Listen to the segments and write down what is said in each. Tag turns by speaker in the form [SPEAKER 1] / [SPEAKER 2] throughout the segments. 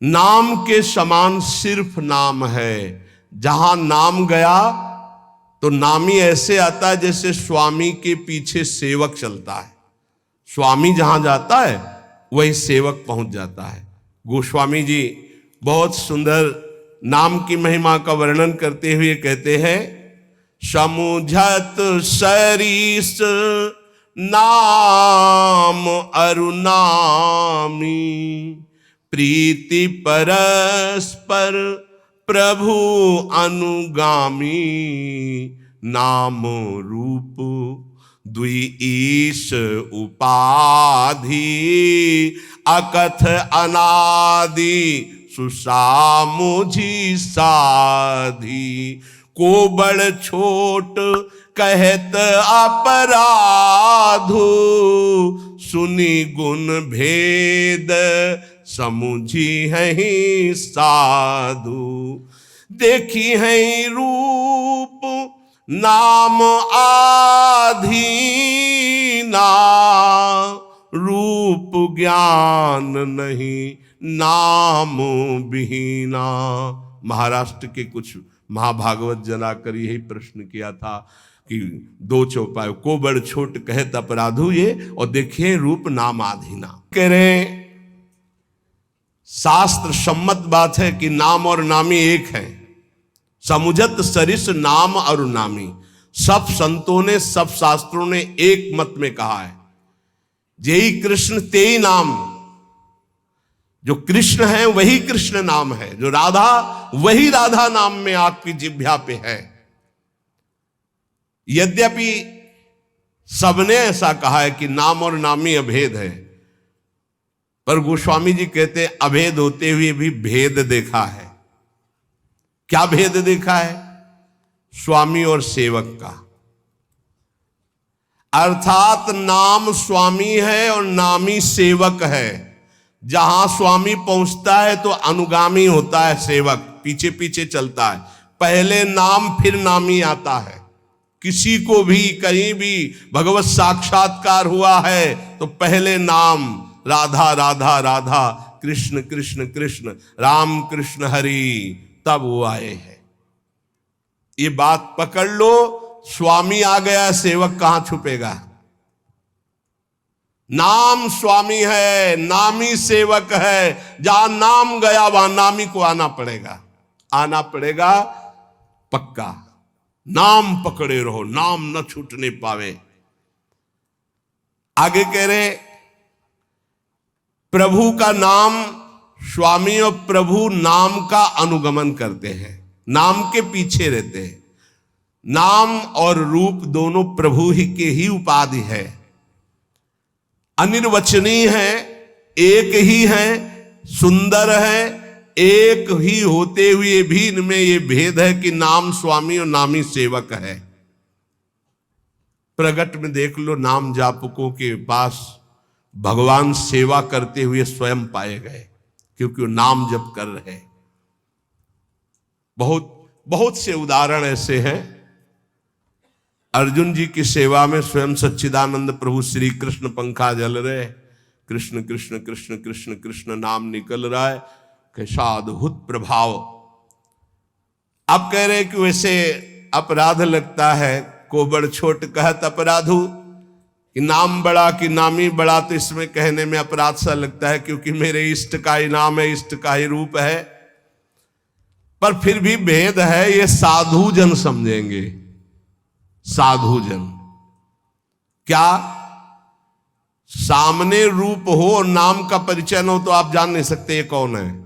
[SPEAKER 1] नाम के समान सिर्फ नाम है। जहां नाम गया तो नामी ऐसे आता है जैसे स्वामी के पीछे सेवक चलता है। स्वामी जहां जाता है वही सेवक पहुंच जाता है। गोस्वामी जी बहुत सुंदर नाम की महिमा का वर्णन करते हुए कहते हैं, समुझत सरिस नाम अरुनामी, प्रीति परस्पर प्रभु अनुगामी, नाम रूप द्वि ईश उपाधि, अकथ अनादि सुसामुझी साधी, को बड़ छोट कहत अपराधु, सुनी गुण भेद समुझी है साधु, देखी है रूप नाम आधीना, रूप ज्ञान नहीं नाम बिहीना। महाराष्ट्र के कुछ महाभागवत जलाकर यही प्रश्न किया था कि दो चौपाई, को बड़ छोट कहत अपराधु ये, और देखिए रूप नाम आधीना। कह रहे शास्त्र सम्मत बात है कि नाम और नामी एक है। समुझत सरिस नाम और नामी, सब संतों ने सब शास्त्रों ने एक मत में कहा है, जेई कृष्ण तेई नाम। जो कृष्ण है वही कृष्ण नाम है, जो राधा वही राधा नाम में आपकी जिह्वा पे है। यद्यपि सबने ऐसा कहा है कि नाम और नामी अभेद है, पर गोस्वामी जी कहते अभेद होते हुए भी भेद देखा है। क्या भेद देखा है? स्वामी और सेवक का। अर्थात नाम स्वामी है और नामी सेवक है। जहां स्वामी पहुंचता है तो अनुगामी होता है सेवक, पीछे पीछे चलता है। पहले नाम फिर नामी आता है। किसी को भी कहीं भी भगवत साक्षात्कार हुआ है तो पहले नाम राधा राधा राधा, कृष्ण कृष्ण कृष्ण, राम कृष्ण हरि, तब वो आए हैं। ये बात पकड़ लो, स्वामी आ गया, सेवक कहां छुपेगा। नाम स्वामी है, नामी सेवक है। जहां नाम गया वहां नामी को आना पड़ेगा, आना पड़ेगा पक्का। नाम पकड़े रहो, नाम न छूटने पावे। आगे कह रहे प्रभु का नाम, स्वामी और प्रभु नाम का अनुगमन करते हैं, नाम के पीछे रहते हैं। नाम और रूप दोनों प्रभु ही के ही उपाधि है, अनिर्वचनीय है, एक ही है, सुंदर है। एक ही होते हुए भी इनमें यह भेद है कि नाम स्वामी और नामी सेवक है। प्रगट में देख लो, नाम जापकों के पास भगवान सेवा करते हुए स्वयं पाए गए, क्योंकि वो नाम जप कर रहे। बहुत बहुत से उदाहरण ऐसे हैं। अर्जुन जी की सेवा में स्वयं सच्चिदानंद प्रभु श्री कृष्ण पंखा जल रहे, कृष्ण कृष्ण कृष्ण कृष्ण कृष्ण नाम निकल रहा है। कैसा अद्भुत प्रभाव। अब कह रहे कि वैसे अपराध लगता है, को बड़ छोट कहत अपराधु, कि नाम बड़ा कि नामी बड़ा, तो इसमें कहने में अपराध सा लगता है, क्योंकि मेरे इष्ट का ही नाम है, इष्ट का ही रूप है। पर फिर भी भेद है, ये साधु जन समझेंगे। साधु जन क्या, सामने रूप हो और नाम का परिचय न हो तो आप जान नहीं सकते ये कौन है।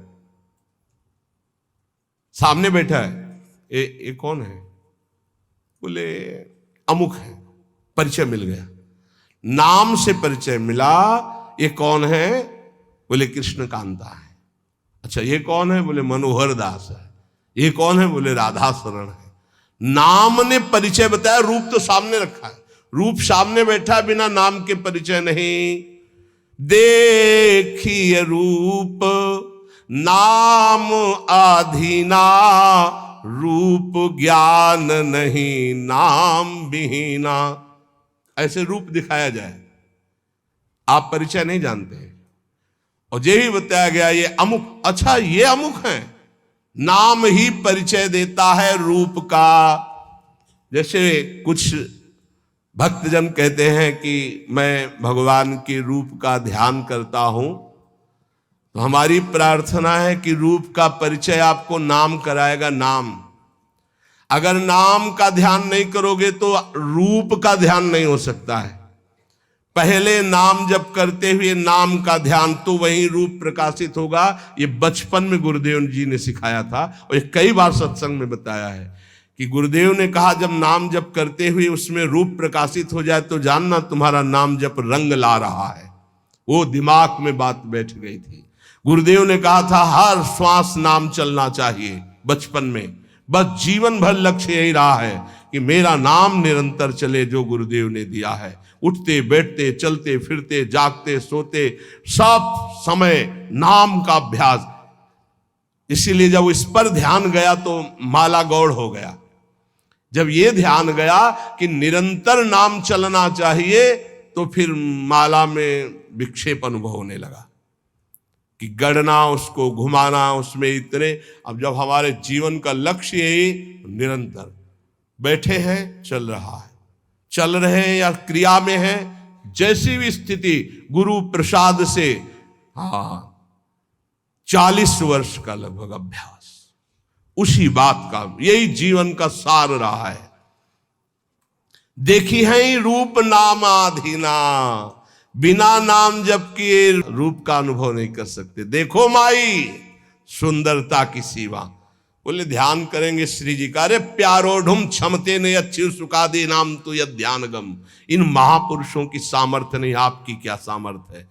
[SPEAKER 1] सामने बैठा है, ये कौन है? बोले अमुक है, परिचय मिल गया। नाम से परिचय मिला, ये कौन है? बोले कृष्ण कांता है। अच्छा, ये कौन है? बोले मनोहर दास है। ये कौन है? बोले राधा शरण है। नाम ने परिचय बताया, रूप तो सामने रखा है। रूप सामने बैठा, बिना नाम के परिचय नहीं। देखिए रूप नाम आधीना, रूप ज्ञान नहीं नाम बिहीना। ऐसे रूप दिखाया जाए, आप परिचय नहीं जानते, और यही बताया गया ये अमुक, अच्छा ये अमुक है। नाम ही परिचय देता है रूप का। जैसे कुछ भक्तजन कहते हैं कि मैं भगवान के रूप का ध्यान करता हूं, तो हमारी प्रार्थना है कि रूप का परिचय आपको नाम कराएगा। नाम, अगर नाम का ध्यान नहीं करोगे तो रूप का ध्यान नहीं हो सकता है। पहले नाम जप करते हुए नाम का ध्यान, तो वही रूप प्रकाशित होगा। ये बचपन में गुरुदेव जी ने सिखाया था और ये कई बार सत्संग में बताया है कि गुरुदेव ने कहा जब नाम जप करते हुए उसमें रूप प्रकाशित हो जाए तो जानना तुम्हारा नाम जप रंग ला रहा है। वो दिमाग में बात बैठ गई थी। गुरुदेव ने कहा था हर श्वास नाम चलना चाहिए बचपन में, बस जीवन भर लक्ष्य यही रहा है कि मेरा नाम निरंतर चले जो गुरुदेव ने दिया है। उठते बैठते चलते फिरते जागते सोते सब समय नाम का अभ्यास। इसीलिए जब इस पर ध्यान गया तो माला गौड़ हो गया। जब ये ध्यान गया कि निरंतर नाम चलना चाहिए तो फिर माला में विक्षेप अनुभव होने लगा कि गढ़ना, उसको घुमाना, उसमें इतने। अब जब हमारे जीवन का लक्ष्य यही निरंतर बैठे हैं, चल रहा है, चल रहे हैं या क्रिया में है, जैसी भी स्थिति, गुरु प्रसाद से 40 वर्ष का लगभग अभ्यास उसी बात का, यही जीवन का सार रहा है। देखी है रूप नाम आधीना, बिना नाम जप किए रूप का अनुभव नहीं कर सकते। देखो माई सुंदरता की सीमा। बोले ध्यान करेंगे श्री जी का, अरे प्यारो ढुम क्षमते ने अच्छी सुखादे नाम तो यह ध्यान गम। इन महापुरुषों की सामर्थ्य नहीं, आपकी क्या सामर्थ्य है।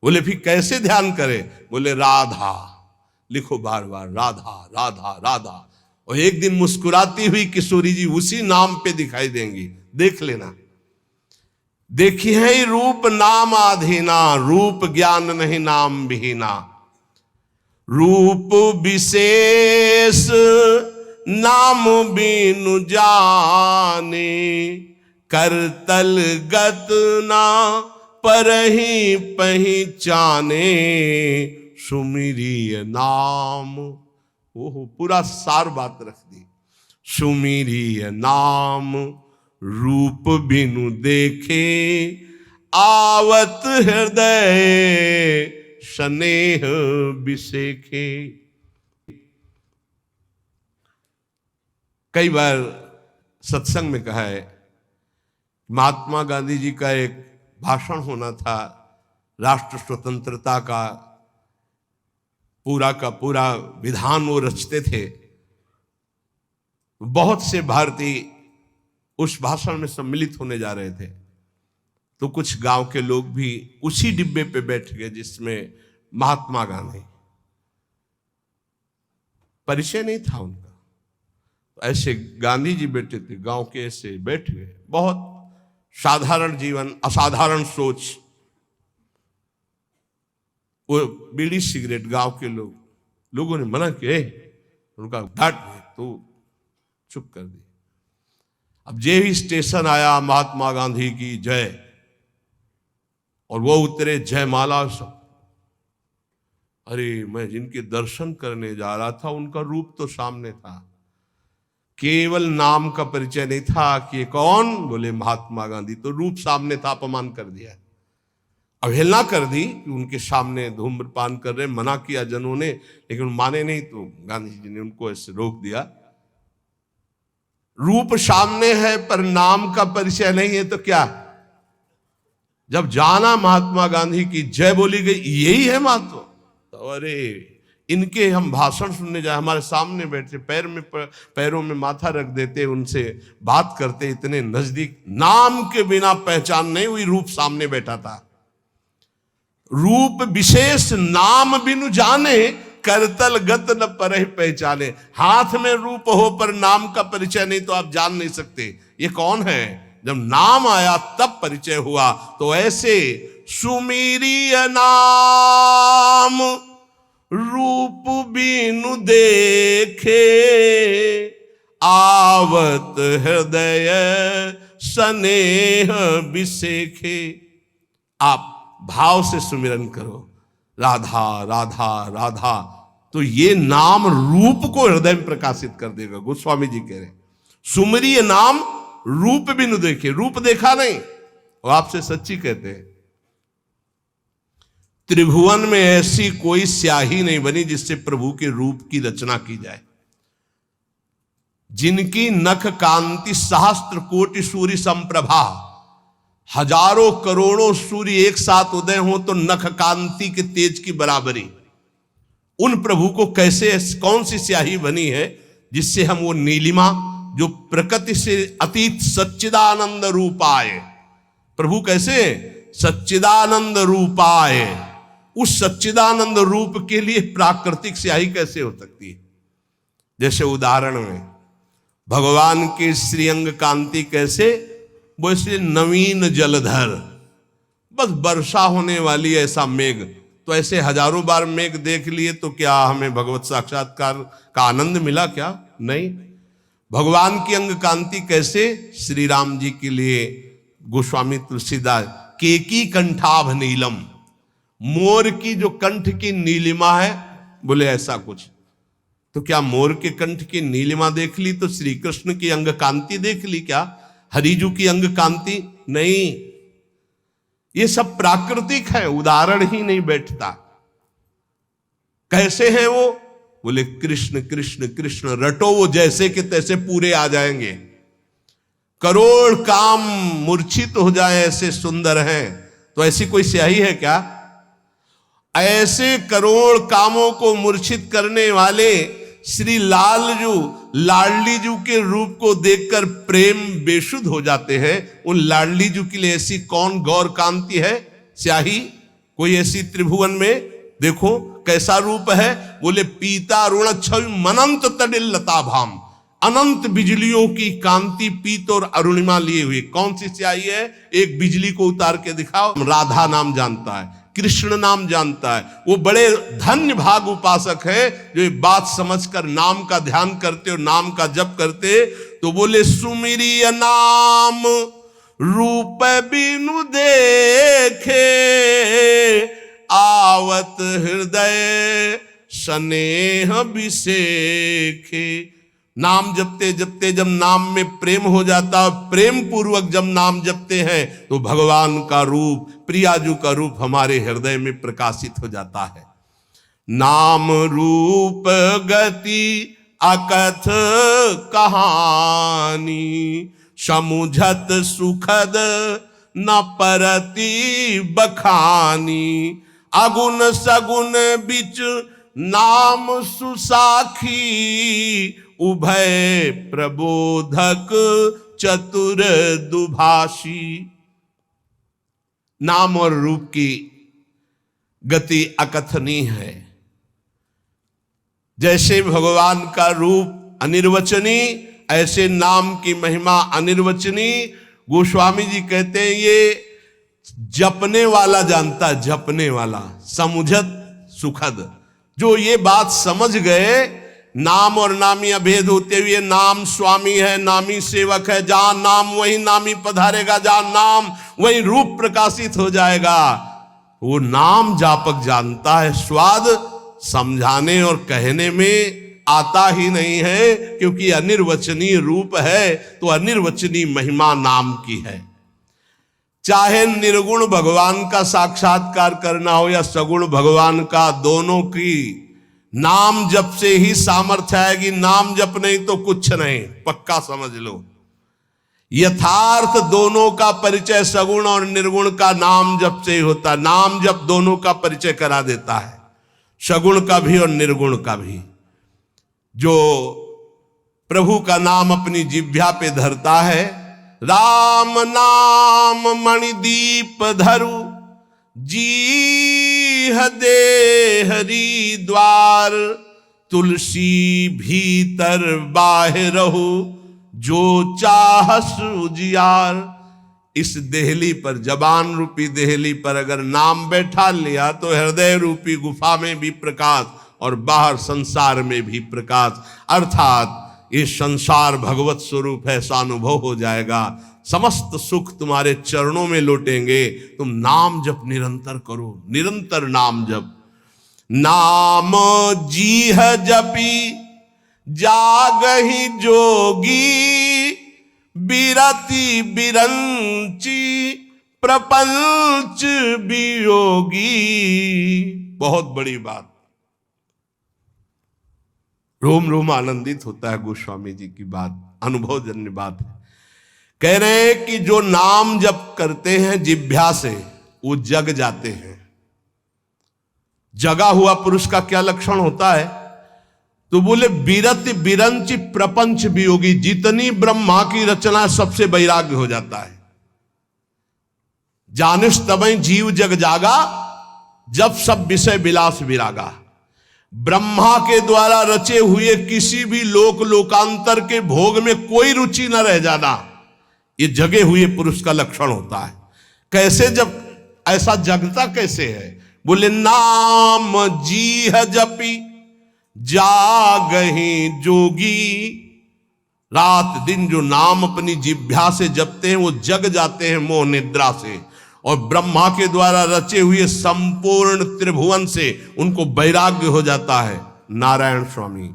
[SPEAKER 1] बोले फिर कैसे ध्यान करें? बोले राधा लिखो बार बार, राधा राधा राधा। और एक दिन मुस्कुराती हुई किशोरी जी उसी नाम पे दिखाई देंगी, देख लेना। देखी है रूप नाम आधीना, रूप ज्ञान नहीं नाम विहीना। रूप विशेष नाम बिनु जाने, करतल गत ना परहि पहचाने। सुमिरिय नाम, ओहो पूरा सार बात रख दी। सुमिरिय नाम रूप बिनु देखे, आवत हृदय स्नेह बिसेखे। कई बार सत्संग में कहा है, महात्मा गांधी जी का एक भाषण होना था, राष्ट्र स्वतंत्रता का पूरा विधान वो रचते थे। बहुत से भारतीय उस भाषण में सम्मिलित होने जा रहे थे, तो कुछ गांव के लोग भी उसी डिब्बे पे बैठ गए जिसमें महात्मा गांधी, परिचय नहीं था उनका। तो ऐसे गांधी जी बैठे थे, गांव के ऐसे बैठ गए, बहुत साधारण जीवन, असाधारण सोच। वो बीड़ी सिगरेट गांव के लोगों ने मना किया, उनका डांट तो चुप कर दी। अब जे ही स्टेशन आया, महात्मा गांधी की जय, और वो उतरे, जयमाला सब। अरे मैं जिनके दर्शन करने जा रहा था उनका रूप तो सामने था, केवल नाम का परिचय नहीं था कि ये कौन। बोले महात्मा गांधी। तो रूप सामने था, अपमान कर दिया, अवहेलना कर दी कि उनके सामने धूम्रपान कर रहे। मना किया जनों ने, लेकिन माने नहीं, तो गांधी जी ने उनको ऐसे रोक दिया। रूप सामने है पर नाम का परिचय नहीं है तो क्या? जब जाना महात्मा गांधी की जय बोली गई, यही है महत्व। तो अरे इनके हम भाषण सुनने जाए, हमारे सामने बैठे, पैरों में माथा रख देते, उनसे बात करते इतने नजदीक। नाम के बिना पहचान नहीं हुई, रूप सामने बैठा था। रूप विशेष नाम बिनु जाने, करतल गत न परहि पहचाने। हाथ में रूप हो पर नाम का परिचय नहीं तो आप जान नहीं सकते ये कौन है। जब नाम आया तब परिचय हुआ। तो ऐसे सुमिरिय नाम रूप बिनु देखे, आवत हृदय स्नेह बिसेखे। आप भाव से सुमिरन करो, राधा राधा राधा, तो ये नाम रूप को हृदय में प्रकाशित कर देगा। गोस्वामी जी कह रहे हैं सुमरिय नाम रूप भी न देखे, रूप देखा नहीं, वो आपसे सच्ची कहते हैं। त्रिभुवन में ऐसी कोई स्याही नहीं बनी जिससे प्रभु के रूप की रचना की जाए। जिनकी नख कांति सहस्त्र कोटि सूर्य संप्रभा, हजारों करोड़ों सूर्य एक साथ उदय हो तो नख कांति के तेज की बराबरी, उन प्रभु को कैसे, कौन सी स्याही बनी है जिससे हम वो नीलिमा जो प्रकृति से अतीत सच्चिदानंद रूपाय, प्रभु कैसे सच्चिदानंद रूपाय, उस सच्चिदानंद रूप के लिए प्राकृतिक स्याही कैसे हो सकती है। जैसे उदाहरण में भगवान के श्रीअंग कांति कैसे, वो इसलिए नवीन जलधर, बस वर्षा होने वाली ऐसा मेघ, तो ऐसे हजारों बार मेघ देख लिए तो क्या हमें भगवत साक्षात्कार का आनंद मिला क्या? नहीं। भगवान की अंग कांति कैसे, श्री राम जी के लिए गोस्वामी तुलसीदास केकी कंठाभ नीलम, मोर की जो कंठ की नीलिमा है, बोले ऐसा कुछ। तो क्या मोर के कंठ की नीलिमा देख ली तो श्री कृष्ण की अंग कांति देख ली क्या? हरिजू की अंग कांति नहीं। ये सब प्राकृतिक है, उदाहरण ही नहीं बैठता। कैसे हैं वो? बोले कृष्ण कृष्ण कृष्ण रटो, वो जैसे के तैसे पूरे आ जाएंगे। करोड़ काम मूर्छित हो जाए ऐसे सुंदर हैं, तो ऐसी कोई स्याही है क्या? ऐसे करोड़ कामों को मूर्छित करने वाले श्री लालजू लाडलीजू के रूप को देखकर प्रेम बेशुद्ध हो जाते हैं। उन लाडलीजू के लिए ऐसी कौन गौर कांति है, स्याही कोई ऐसी त्रिभुवन में? देखो कैसा रूप है। बोले पीता ऋण छवि मनंत तडिल लता भाम, अनंत बिजलियों की कांति पीत और अरुणिमा लिए हुई। कौन सी स्याही है? एक बिजली को उतार के दिखाओ। राधा नाम जानता है, कृष्ण नाम जानता है, वो बड़े धन्य भाग उपासक है जो ये बात समझकर नाम का ध्यान करते और नाम का जप करते। तो बोले सुमिरिय नाम रूप बिनु देखे, आवत हृदय स्नेह विसेखे। नाम जपते जपते जब नाम में प्रेम हो जाता, प्रेम पूर्वक जब नाम जपते हैं तो भगवान का रूप, प्रियाजू का रूप हमारे हृदय में प्रकाशित हो जाता है। नाम रूप गति अकथ कहानी, समुझत सुखद न परति बखानी। अगुण सगुण बिच नाम सुसाखी, उभय प्रबोधक चतुर दुभाषी। नाम और रूप की गति अकथनीय है। जैसे भगवान का रूप अनिर्वचनीय, ऐसे नाम की महिमा अनिर्वचनीय। गोस्वामी जी कहते हैं ये जपने वाला जानता है, जपने वाला, समुझत सुखद। जो ये बात समझ गए, नाम और नामी अभेद होते हुए नाम स्वामी है, नामी सेवक है, जहां नाम वही नामी पधारेगा, जहां नाम वही रूप प्रकाशित हो जाएगा। वो नाम जापक जानता है। स्वाद समझाने और कहने में आता ही नहीं है, क्योंकि अनिर्वचनीय रूप है, तो अनिर्वचनीय महिमा नाम की है। चाहे निर्गुण भगवान का साक्षात्कार करना हो या सगुण भगवान का, दोनों की नाम जप से ही सामर्थ्य आएगी। नाम जप नहीं तो कुछ नहीं, पक्का समझ लो। यथार्थ दोनों का परिचय सगुण और निर्गुण का नाम जप से ही होता। नाम जप दोनों का परिचय करा देता है, सगुण का भी और निर्गुण का भी। जो प्रभु का नाम अपनी जिह्वा पे धरता है, राम नाम मणिदीप धरु, जी दे हरि द्वार। तुलसी भीतर बाहरहु, जो चाहस उजियार। इस देहली पर, जबान रूपी देहली पर अगर नाम बैठा लिया तो हृदय रूपी गुफा में भी प्रकाश और बाहर संसार में भी प्रकाश। अर्थात ये संसार भगवत स्वरूप है, ऐसा अनुभव हो जाएगा। समस्त सुख तुम्हारे चरणों में लौटेंगे। तुम नाम जप निरंतर करो, निरंतर नाम जप। नाम जीह जपी जागहि जोगी, बिरति बिरंची प्रपंच वियोगी। बहुत बड़ी बात, रोम रोम आनंदित होता है गोस्वामी जी की बात, अनुभवजन्य बात है। कह रहे हैं कि जो नाम जप करते हैं जिह्वा से वो जग जाते हैं। जगा हुआ पुरुष का क्या लक्षण होता है? तो बोले बिरति बिरंच प्रपंच वियोगी, जितनी ब्रह्मा की रचना सबसे वैराग्य हो जाता है। जानिस तबई जीव जग जागा, जब सब विषय विलास विरागा। ब्रह्मा के द्वारा रचे हुए किसी भी लोक लोकांतर के भोग में कोई रुचि न रह जाना, ये जगे हुए पुरुष का लक्षण होता है। कैसे, जब ऐसा जगता कैसे है? बोले नाम जीह जपी जागहि जोगी। रात दिन जो नाम अपनी जिह्वा से जपते हैं वो जग जाते हैं मोह निद्रा से, और ब्रह्मा के द्वारा रचे हुए संपूर्ण त्रिभुवन से उनको वैराग्य हो जाता है। नारायण स्वामी,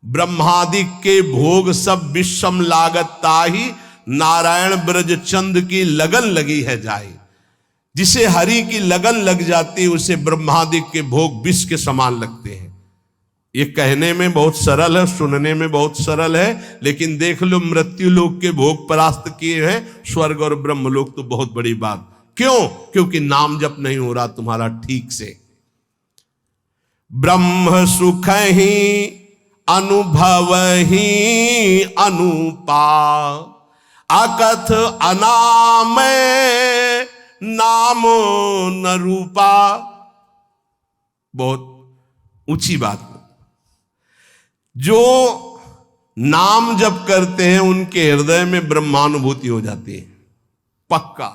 [SPEAKER 1] ब्रह्मादि के भोग सब विषम लागत ताही, नारायण ब्रज चंद की लगन लगी है जाई। जिसे हरि की लगन लग जाती है उसे ब्रह्मादि के भोग विष के समान लगते हैं। ये कहने में बहुत सरल है, सुनने में बहुत सरल है, लेकिन देख लो मृत्यु लोक के भोग परास्त किए हैं, स्वर्ग और ब्रह्म लोक तो बहुत बड़ी बात। क्यों? क्योंकि नाम जप नहीं हो रहा तुम्हारा ठीक से। ब्रह्म सुख ही अनुभव ही अनुपा, अकथ अनाम नाम न रूपा। बहुत ऊंची बात। जो नाम जप करते हैं उनके हृदय में ब्रह्मानुभूति हो जाती है, पक्का।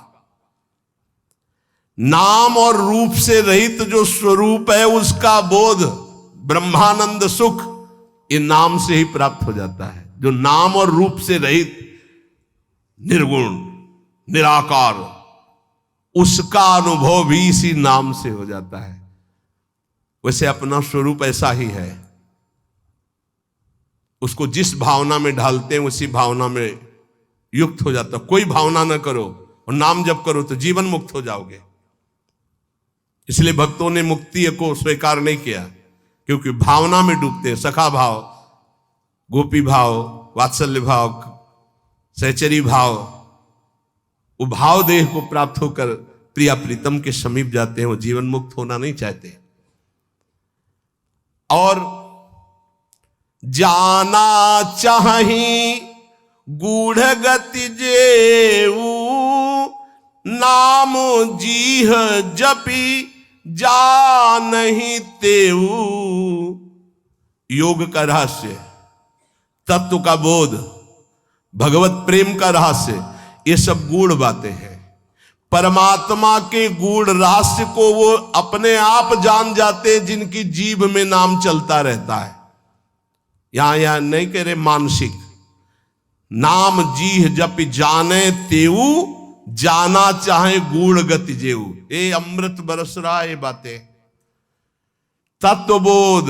[SPEAKER 1] नाम और रूप से रहित जो स्वरूप है उसका बोध, ब्रह्मानंद सुख, ये नाम से ही प्राप्त हो जाता है। जो नाम और रूप से रहित, निर्गुण, निराकार, उसका अनुभव भी इसी नाम से हो जाता है। वैसे अपना स्वरूप ऐसा ही है, उसको जिस भावना में ढालते हैं उसी भावना में युक्त हो जाता। कोई भावना न करो और नाम जप करो तो जीवन मुक्त हो जाओगे। इसलिए भक्तों ने मुक्ति को स्वीकार नहीं किया, क्योंकि भावना में डूबते हैं। सखा भाव, गोपी भाव, वात्सल्य भाव, सहचरी भाव, वो भाव देह को प्राप्त होकर प्रिया प्रीतम के समीप जाते हैं। वो जीवन मुक्त होना नहीं चाहते। और जाना चाहि गूढ़ गति जेऊ, नाम जीह जपी जानहि तेऊ। योग का रहस्य, तत्व का बोध, भगवत प्रेम का रहस्य, ये सब गूढ़ बातें हैं। परमात्मा के गूढ़ रहस्य को वो अपने आप जान जाते हैं जिनकी जीभ में नाम चलता रहता है। यहां नहीं कह रहे मानसिक। नाम जीह जप जाने तेऊ, जाना चाहे गूढ़ गति जेऊ। ये अमृत बरस रहा है। ये बातें, तत्वबोध,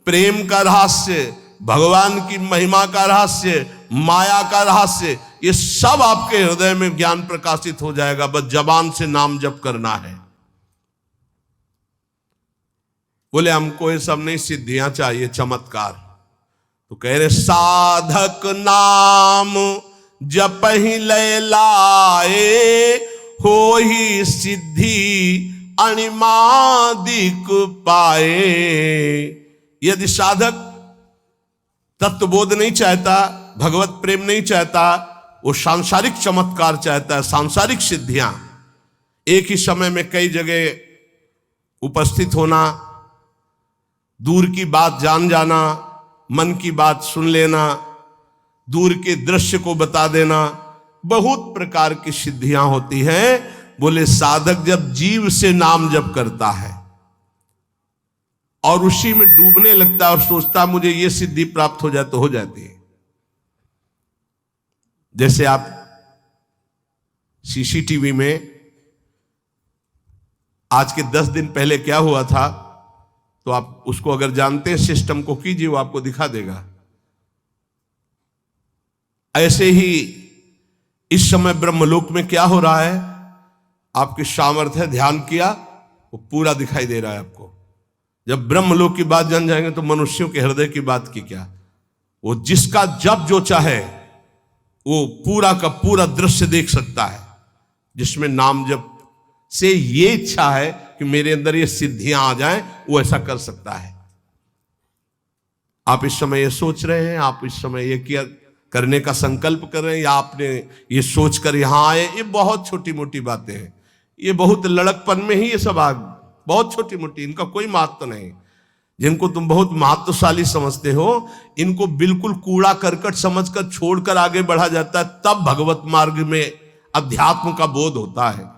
[SPEAKER 1] प्रेम का रहस्य, भगवान की महिमा का रहस्य, माया का रहस्य, ये सब आपके हृदय में ज्ञान प्रकाशित हो जाएगा। बस जबान से नाम जप करना है। बोले हमको ये सब नहीं, सिद्धियां चाहिए, चमत्कार। तो कह रहे साधक नाम जप ही लय लाए, हो ही सिद्धि अणिमादिक पाए। यदि साधक तत्वबोध नहीं चाहता, भगवत प्रेम नहीं चाहता, वो सांसारिक चमत्कार चाहता है, सांसारिक सिद्धियां, एक ही समय में कई जगह उपस्थित होना, दूर की बात जान जाना, मन की बात सुन लेना, दूर के दृश्य को बता देना, बहुत प्रकार की सिद्धियां होती हैं। बोले साधक जब जीव से नाम जप करता है और उसी में डूबने लगता है और सोचता मुझे ये सिद्धि प्राप्त हो जाए, तो हो जाती है। जैसे आप सीसीटीवी में आज के 10 दिन पहले क्या हुआ था, तो आप उसको अगर जानते हैं सिस्टम को कीजिए, वो आपको दिखा देगा। ऐसे ही इस समय ब्रह्मलोक में क्या हो रहा है, आपकी सामर्थ्य है, ध्यान किया, वो पूरा दिखाई दे रहा है आपको। जब ब्रह्मलोक की बात जान जाएंगे तो मनुष्यों के हृदय की बात की क्या, वो जिसका जब जो चाहे वो पूरा का पूरा दृश्य देख सकता है, जिसमें नाम जप से ये इच्छा है कि मेरे अंदर ये सिद्धियां आ जाएं, वो ऐसा कर सकता है। आप इस समय ये सोच रहे हैं, आप इस समय ये किया करने का संकल्प कर रहे हैं, या आपने ये सोचकर यहां आए, ये बहुत छोटी मोटी बातें हैं। ये बहुत लड़कपन में ही ये सब बहुत छोटी मोटी, इनका कोई महत्व नहीं। जिनको तुम बहुत महत्वशाली समझते हो, इनको बिल्कुल कूड़ा करकट समझकर छोड़कर आगे बढ़ा जाता है, तब भगवत मार्ग में अध्यात्म का बोध होता है।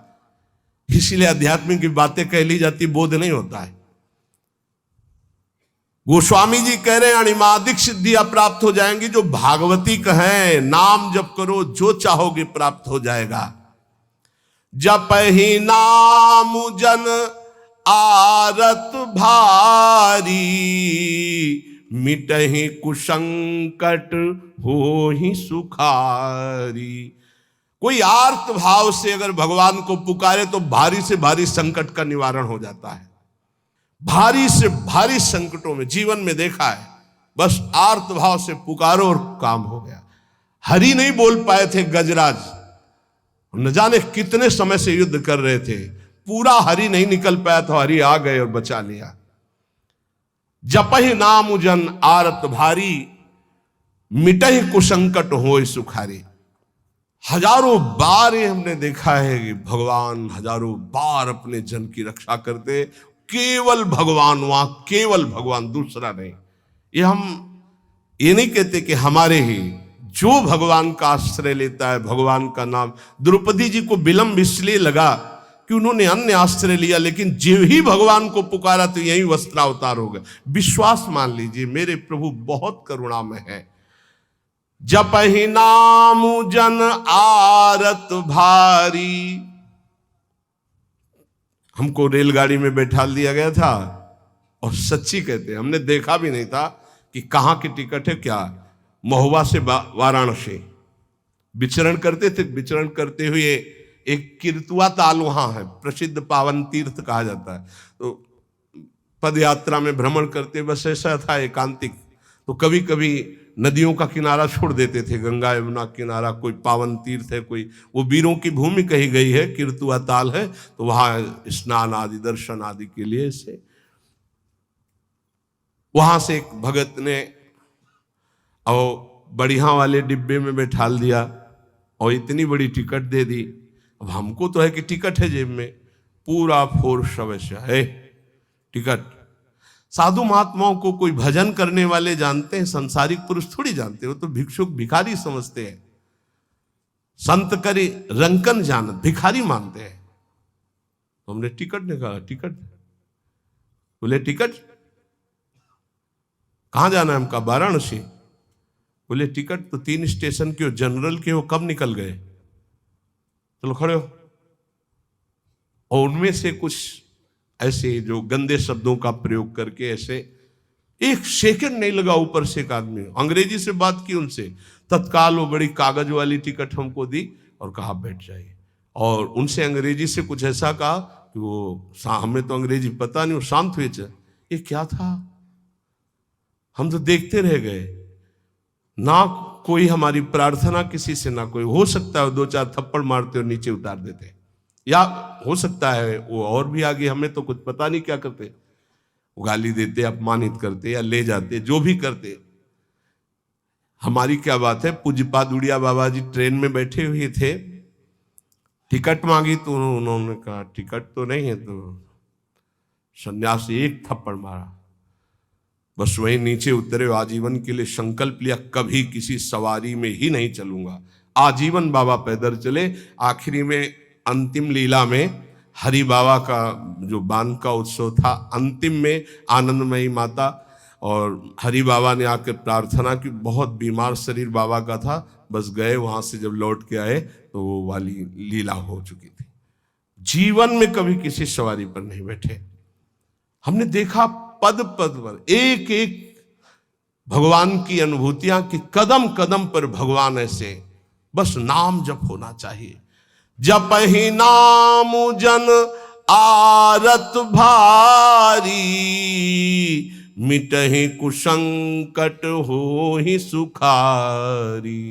[SPEAKER 1] इसीलिए अध्यात्म की बातें कह ली जाती, बोध नहीं होता है। गोस्वामी जी कह रहे हैं अणिमादिक सिद्धियां प्राप्त हो जाएंगी। जो भागवती कहें नाम जप करो, जो चाहोगे प्राप्त हो जाएगा। जप ही नाम जन आरत भारी, मिटहि कुसंकट हो ही सुखारी। कोई आर्त भाव से अगर भगवान को पुकारे तो भारी से भारी संकट का निवारण हो जाता है। भारी से भारी संकटों में जीवन में देखा है, बस आर्त भाव से पुकारो और काम हो गया। हरि नहीं बोल पाए थे गजराज, न जाने कितने समय से युद्ध कर रहे थे, पूरा हरि नहीं निकल पाया तो हरि आ गए और बचा लिया। जपहि नाम जन आरत भारी, मिटहि कुसंकट होय सुखारी। हजारों बार ये हमने देखा है कि भगवान हजारों बार अपने जन की रक्षा करते, केवल भगवान, वहां केवल भगवान, दूसरा नहीं। ये नहीं कहते कि हमारे ही, जो भगवान का आश्रय लेता है, भगवान का नाम। द्रौपदी जी को विलंब इसलिए लगा कि उन्होंने अन्य आश्रय लिया, लेकिन जो ही भगवान को पुकारा तो यही वस्त्रावतार हो गए। विश्वास मान लीजिए, मेरे प्रभु बहुत करुणामय है। जपहि नाम जन आरत भारी। हमको रेलगाड़ी में बैठा दिया गया था, और सच्ची कहते हैं हमने देखा भी नहीं था कि कहां की टिकट है क्या। महुआ से वाराणसी विचरण करते थे। विचरण करते हुए एक किरतुआ ताल वहां है, प्रसिद्ध पावन तीर्थ कहा जाता है। तो पद यात्रा में भ्रमण करते, बस ऐसा था एकांतिक, तो कभी कभी नदियों का किनारा छोड़ देते थे, गंगा यमुना किनारा, कोई पावन तीर्थ है, कोई वो वीरों की भूमि कही गई है, किरतुआ ताल है, तो वहां स्नान आदि दर्शन आदि के लिए से वहां से एक भगत ने और बढ़िया वाले डिब्बे में बैठा दिया और इतनी बड़ी टिकट दे दी। अब हमको तो है कि टिकट है जेब में, पूरा फोर्स अवश्य है टिकट। साधु महात्माओं को कोई भजन करने वाले जानते हैं, संसारिक पुरुष थोड़ी जानते हो, तो भिक्षुक भिखारी समझते हैं। संत करी रंकन जान, भिखारी मानते हैं। तो हमने टिकट निकाला, टिकट बोले टिकट कहां जाना है? हमका वाराणसी। बोले टिकट तो 3 स्टेशन के हो, जनरल के हो, कब निकल गए? चलो खड़े हो। और उनमें से कुछ ऐसे जो गंदे शब्दों का प्रयोग करके, ऐसे एक सेकंड नहीं लगा, ऊपर से एक आदमी अंग्रेजी से बात की उनसे, तत्काल वो बड़ी कागज वाली टिकट हमको दी और कहा बैठ जाइए। और उनसे अंग्रेजी से कुछ ऐसा कहा कि वो, हमें तो अंग्रेजी पता नहीं, वो शांत हुए। ये क्या था? हम तो देखते रह गए, ना कोई हमारी प्रार्थना किसी से, ना कोई। हो सकता है 2-4 थप्पड़ मारते और नीचे उतार देते, या हो सकता है वो और भी आगे, हमें तो कुछ पता नहीं क्या करते, गाली देते, अपमानित करते या ले जाते, जो भी करते। हमारी क्या बात है। पूज्यपाद उड़िया बाबा जी ट्रेन में बैठे हुए थे, टिकट मांगी तो उन्होंने कहा टिकट तो नहीं है, तो सन्यासी एक थप्पड़ मारा, बस वही नीचे उतरे। आजीवन के लिए संकल्प लिया, कभी किसी सवारी में ही नहीं चलूंगा। आजीवन बाबा पैदल चले। आखिरी में अंतिम लीला में हरि बाबा का जो बांध का उत्सव था, अंतिम में आनंदमयी माता और हरि बाबा ने आकर प्रार्थना की। बहुत बीमार शरीर बाबा का था, बस गए वहां से। जब लौट के आए तो वो वाली लीला हो चुकी थी। जीवन में कभी किसी सवारी पर नहीं बैठे। हमने देखा पद पद पर एक एक भगवान की अनुभूतियां कि कदम कदम पर भगवान ऐसे, बस नाम जप होना चाहिए। जप ही नाम जन आरत भारी, मिटहि कुसंकट हो ही सुखारी।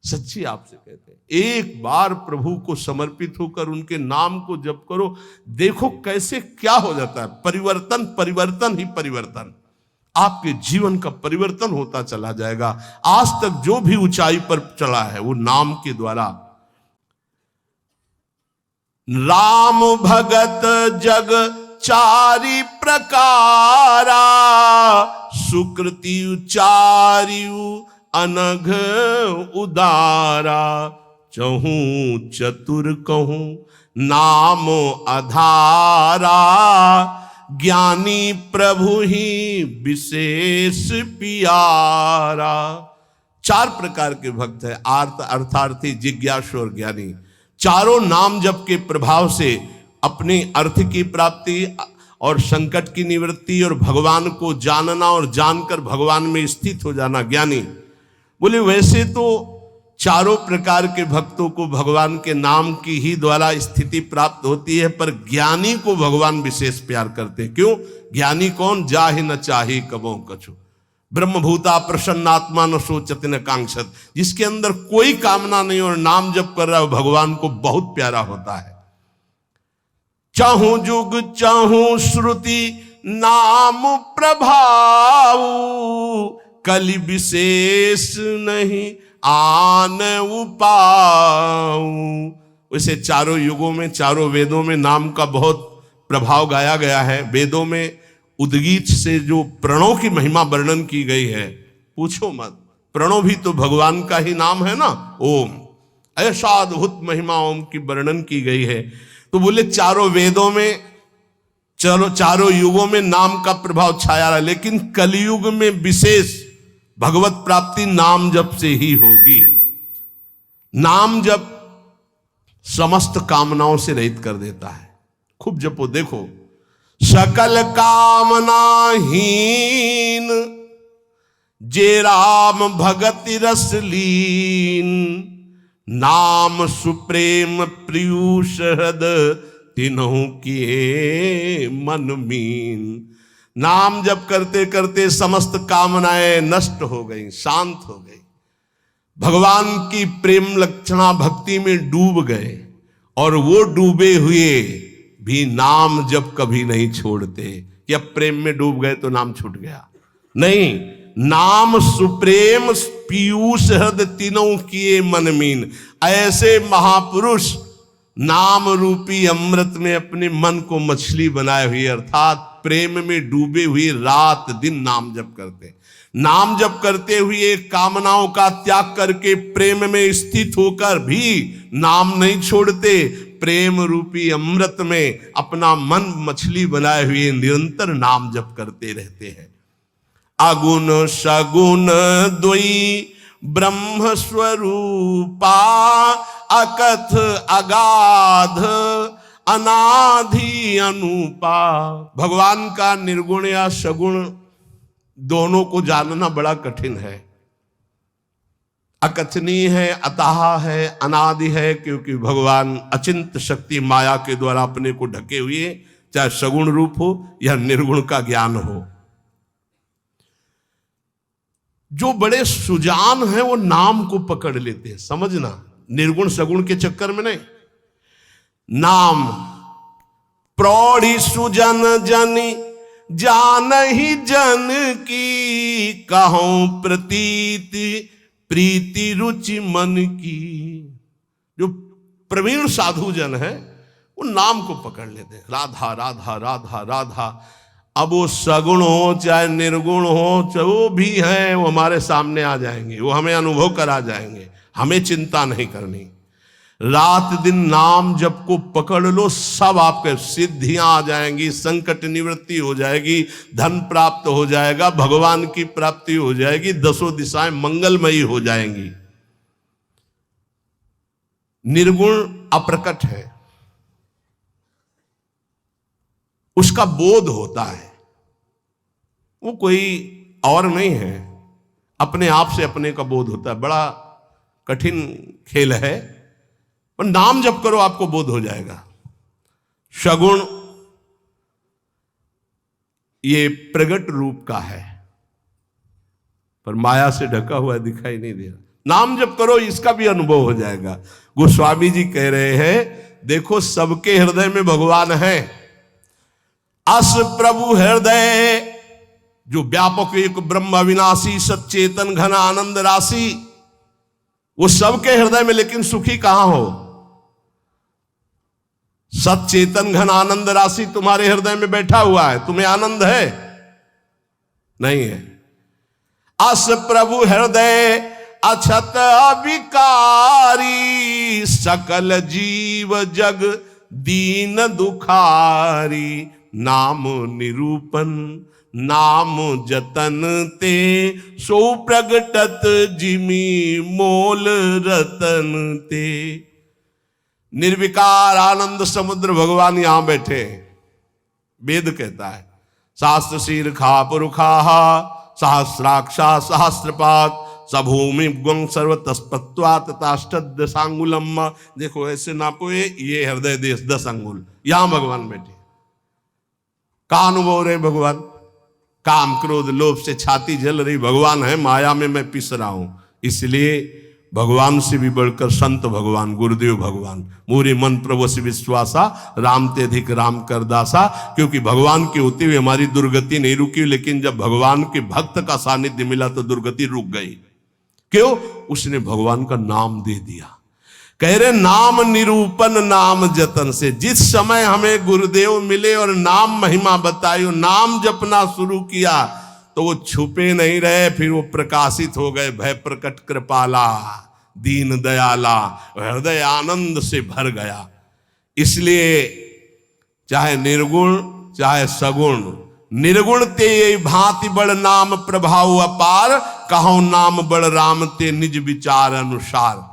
[SPEAKER 1] सच्ची आपसे कहते हैं, एक बार प्रभु को समर्पित होकर उनके नाम को जप करो, देखो कैसे क्या हो जाता है। परिवर्तन परिवर्तन ही परिवर्तन, आपके जीवन का परिवर्तन होता चला जाएगा। आज तक जो भी ऊंचाई पर चला है वो नाम के द्वारा। राम भगत जग चारि प्रकारा, सुकृति उचारियु अनघ उदारा। चहूं चतुर कहूं नाम आधारा, ज्ञानी प्रभु ही विशेष पियारा। चार प्रकार के भक्त है, आर्त, अर्थार्थी, जिज्ञासु और ज्ञानी। चारों नाम जप के प्रभाव से अपने अर्थ की प्राप्ति और संकट की निवृत्ति और भगवान को जानना और जानकर भगवान में स्थित हो जाना ज्ञानी। बोले वैसे तो चारों प्रकार के भक्तों को भगवान के नाम की ही द्वारा स्थिति प्राप्त होती है, पर ज्ञानी को भगवान विशेष प्यार करते हैं। क्यों? ज्ञानी कौन? जाहि न चाहि कबो कछु, ब्रह्मभूता प्रसन्नात्मा न सोचत न कांक्षत। जिसके अंदर कोई कामना नहीं और नाम जप कर रहा है, भगवान को बहुत प्यारा होता है। चाहूं जुग चाहूं श्रुति नाम प्रभाव, कलि विशेष नहीं आन उपाऊ। वैसे चारों युगों में, चारों वेदों में नाम का बहुत प्रभाव गाया गया है। वेदों में उद्गीत से जो प्रणव की महिमा वर्णन की गई है, पूछो मत। प्रणव भी तो भगवान का ही नाम है ना, ओम। ऐसा अद्भुत महिमा ओम की वर्णन की गई है। तो बोले चारों वेदों में, चलो चारों युगों में नाम का प्रभाव छाया रहा, लेकिन कलयुग में विशेष भगवत प्राप्ति नाम जप से ही होगी। नाम जप समस्त कामनाओं से रहित कर देता है। खूब जपो, देखो। सकल कामना हीन, जे राम भगति रस लीन। नाम सुप्रेम प्रियूष हृद, तिन्हु किए मन मीन। नाम जप करते करते समस्त कामनाएं नष्ट हो गई, शांत हो गई। भगवान की प्रेम लक्षणा भक्ति में डूब गए, और वो डूबे हुए भी नाम जप कभी नहीं छोड़ते कि अब प्रेम में डूब गए तो नाम छूट गया। नहीं, नाम सुप्रेम पीयूष हृद, तीनों किए मन मीन। ऐसे महापुरुष नाम रूपी अमृत में अपने मन को मछली बनाए हुए, अर्थात प्रेम में डूबे हुए रात दिन नाम जप करते। नाम जप करते हुए कामनाओं का त्याग करके प्रेम में स्थित होकर भी नाम नहीं छोड़ते। प्रेम रूपी अमृत में अपना मन मछली बनाए हुए निरंतर नाम जप करते रहते हैं। अगुण सगुण द्वयी ब्रह्म स्वरूपा, अकथ अगाध अनाधि अनुपा। भगवान का निर्गुण या सगुण दोनों को जानना बड़ा कठिन है। अकथनीय है, अतः है, अनादि है, क्योंकि भगवान अचिंत शक्ति माया के द्वारा अपने को ढके हुए, चाहे सगुण रूप हो या निर्गुण का ज्ञान हो। जो बड़े सुजान हैं वो नाम को पकड़ लेते हैं, समझना, निर्गुण सगुण के चक्कर में नहीं। नाम प्रौढ़ी सुजन जनी जान ही जन की, कहूं प्रतीति प्रीति रुचि मन की। जो प्रवीण साधु जन है वो नाम को पकड़ लेते हैं, राधा राधा राधा राधा। अब वो सगुण हो चाहे निर्गुण हो, चाहे वो भी है, वो हमारे सामने आ जाएंगे, वो हमें अनुभव करा जाएंगे, हमें चिंता नहीं करनी। रात दिन नाम जप को पकड़ लो, सब आपके सिद्धियां आ जाएंगी, संकट निवृत्ति हो जाएगी, धन प्राप्त हो जाएगा, भगवान की प्राप्ति हो जाएगी, दसों दिशाएं मंगलमयी हो जाएंगी। निर्गुण अप्रकट है, उसका बोध होता है, वो कोई और नहीं है, अपने आप से अपने का बोध होता है। बड़ा कठिन खेल है, पर नाम जप करो आपको बोध हो जाएगा। सगुण ये प्रगट रूप का है, पर माया से ढका हुआ दिखाई नहीं दे रहा। नाम जप करो, इसका भी अनुभव हो जाएगा। गोस्वामी जी कह रहे हैं, देखो सबके हृदय में भगवान है। अस प्रभु हृदय जो व्यापक एक ब्रह्म अविनाशी सच्चेतन घन आनंद राशि, वो सबके हृदय में, लेकिन सुखी कहां हो? सच्चेतन घन आनंद राशि तुम्हारे हृदय में बैठा हुआ है, तुम्हें आनंद है? नहीं है। अस प्रभु हृदय अछत अविकारी, सकल जीव जग दीन दुखारी, नाम निरूपण नाम जतन ते, सो प्रगटत जिमी मोल रतन ते। निर्विकार आनंद समुद्र भगवान यहां बैठे। वेद कहता है, शास्त्र शीर खा पुरुखा सहस्राक्षा सहस्रपात सभूमि गुण सर्वतस्पत्वा तथाष्टद सांगुलम। देखो ऐसे नापो, ये हृदय देश 10 अंगुल, यहां भगवान बैठे। का अनुभव रहे भगवान? काम क्रोध लोभ से छाती जल रही, भगवान है माया में मैं पिस रहा हूं। इसलिए भगवान से भी बढ़कर संत भगवान, गुरुदेव भगवान, मोरे मन प्रभु से विश्वासा, राम ते अधिक राम कर दासा। क्योंकि भगवान के होते हुए हमारी दुर्गति नहीं रुकी, लेकिन जब भगवान के भक्त का सानिध्य मिला तो दुर्गति रुक गई। क्यों? उसने भगवान का नाम दे दिया। कह रहे नाम निरूपण नाम जतन से। जिस समय हमें गुरुदेव मिले और नाम महिमा बताई, नाम जपना शुरू किया, तो वो छुपे नहीं रहे, फिर वो प्रकाशित हो गए। भय प्रकट कृपाला दीन दयाला, हृदय आनंद से भर गया। इसलिए चाहे निर्गुण चाहे सगुण, निर्गुण ते भांति बड़ नाम प्रभाव अपार, कहो नाम बड़ राम ते निज विचार अनुसार।